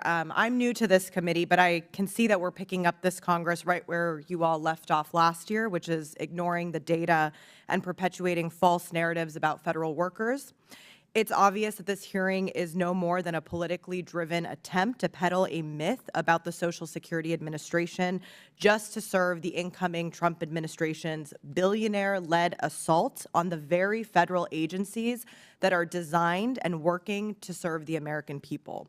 I'm new to this committee, but I can see that we're picking up this Congress right where you all left off last year, which is ignoring the data and perpetuating false narratives about federal workers. It's obvious that this hearing is no more than a politically driven attempt to peddle a myth about the Social Security Administration just to serve the incoming Trump administration's billionaire-led assault on the very federal agencies that are designed and working to serve the American people.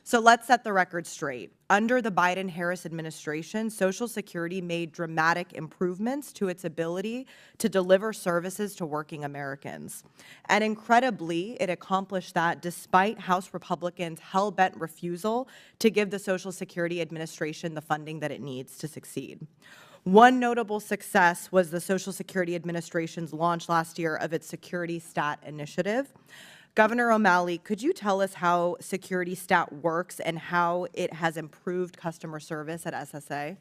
So let's set the record straight. Under the Biden-Harris administration, Social Security made dramatic improvements to its ability to deliver services to working Americans. And incredibly, it accomplished that despite House Republicans' hell-bent refusal to give the Social Security Administration the funding that it needs to succeed. One notable success was the Social Security Administration's launch last year of its Security Stat initiative. Governor O'Malley, could you tell us how Security Stat works and how it has improved customer service at SSA?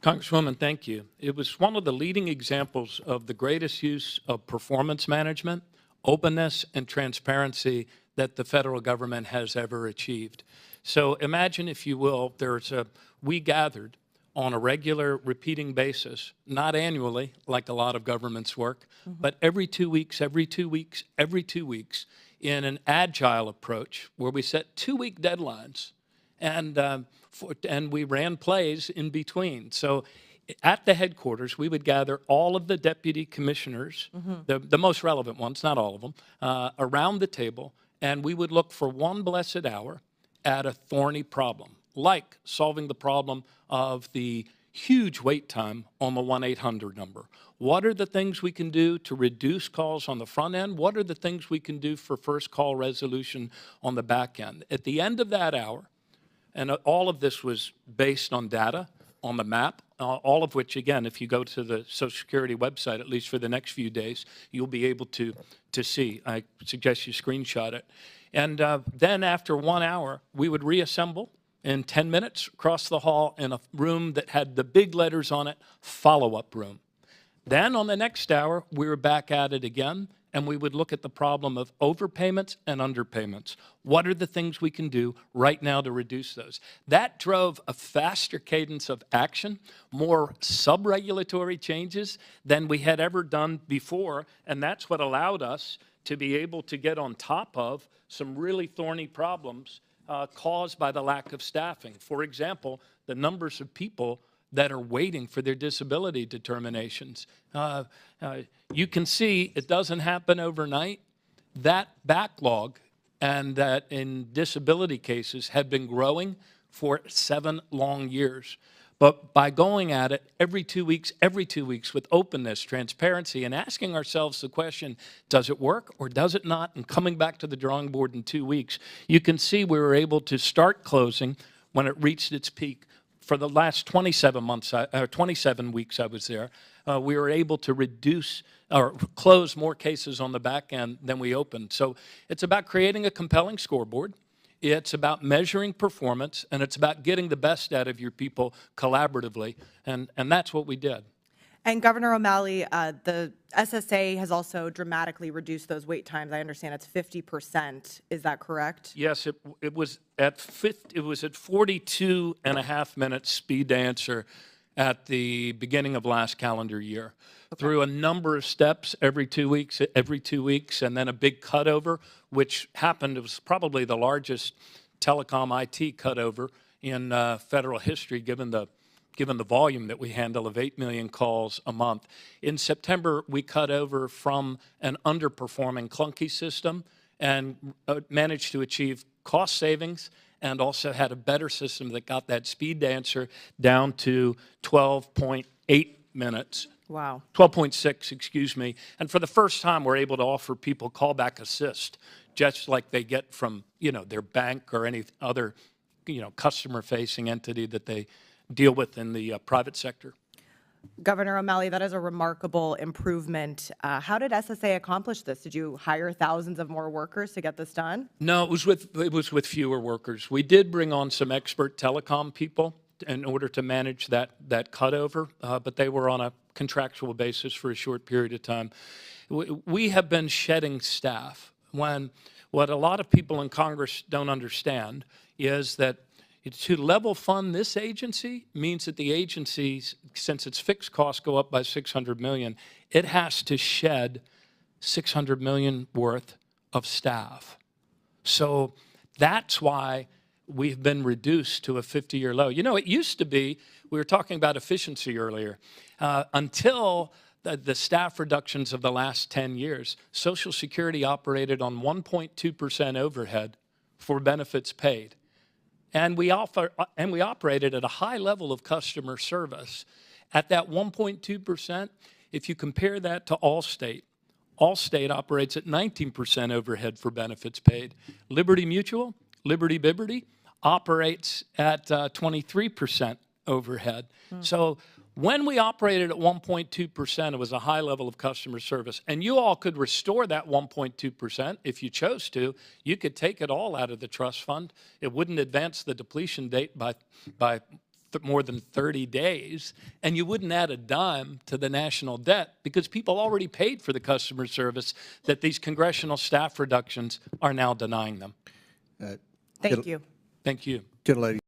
Congresswoman, thank you. It was one of the leading examples of the greatest use of performance management, openness, and transparency that the federal government has ever achieved. So imagine, if you will, we gathered on a regular, repeating basis, not annually, like a lot of governments work, but every 2 weeks, every 2 weeks, every 2 weeks, in an agile approach where we set 2-week deadlines, and we ran plays in between. So at the headquarters, we would gather all of the deputy commissioners, the most relevant ones, not all of them, around the table, and we would look for one blessed hour at a thorny problem, like solving the problem of the huge wait time on the 1-800 number. What are the things we can do to reduce calls on the front end? What are the things we can do for first call resolution on the back end? At the end of that hour, and all of this was based on data on the map, all of which, again, if you go to the Social Security website, at least for the next few days, you'll be able to see. I suggest you screenshot it. And then after 1 hour, we would reassemble in 10 minutes across the hall in a room that had the big letters on it, follow-up room. Then on the next hour, we were back at it again, and we would look at the problem of overpayments and underpayments. What are the things we can do right now to reduce those? That drove a faster cadence of action, more sub-regulatory changes than we had ever done before, and that's what allowed us to be able to get on top of some really thorny problems caused by the lack of staffing. For example, the numbers of people that are waiting for their disability determinations. You can see it doesn't happen overnight. That backlog, and that in disability cases, had been growing for 7 long years. But by going at it every 2 weeks with openness, transparency, and asking ourselves the question, does it work or does it not? And coming back to the drawing board in 2 weeks, you can see we were able to start closing when it reached its peak. For the last 27 weeks I was there, we were able to reduce or close more cases on the back end than we opened. So it's about creating a compelling scoreboard. It's about measuring performance, and it's about getting the best out of your people collaboratively, and that's what we did. And Governor O'Malley, the SSA has also dramatically reduced those wait times. I understand it's 50%. Is that correct? Yes, it was at 42.5 minutes speed to answer at the beginning of last calendar year. Okay. Through a number of steps every 2 weeks, and then a big cutover, which happened. It was probably the largest telecom IT cutover in federal history, given the volume that we handle of 8 million calls a month. In September, we cut over from an underperforming clunky system and managed to achieve cost savings, and also had a better system that got that speed to answer down to 12.8 minutes. Wow. 12.6, excuse me. And for the first time, we're able to offer people callback assist, just like they get from, their bank or any other, customer-facing entity that they deal with in the private sector. Governor O'Malley, that is a remarkable improvement. How did SSA accomplish this? Did you hire thousands of more workers to get this done? No, it was with fewer workers. We did bring on some expert telecom people in order to manage that cutover, but they were on a contractual basis for a short period of time. We have been shedding staff. What a lot of people in Congress don't understand is that to level fund this agency means that the agency, since its fixed costs go up by $600 million, it has to shed $600 million worth of staff. So that's why we've been reduced to a 50-year low. You know, it used to be, we were talking about efficiency earlier, until the staff reductions of the last 10 years, Social Security operated on 1.2% overhead for benefits paid. And we operated at a high level of customer service. At that 1.2%, if you compare that to Allstate operates at 19% overhead for benefits paid. Liberty Mutual, Liberty Biberty, operates at 23% overhead. So when we operated at 1.2%, it was a high level of customer service. And you all could restore that 1.2% if you chose to. You could take it all out of the trust fund. It wouldn't advance the depletion date by more than 30 days, and you wouldn't add a dime to the national debt because people already paid for the customer service that these congressional staff reductions are now denying them. Thank you. Thank you. Gentlelady.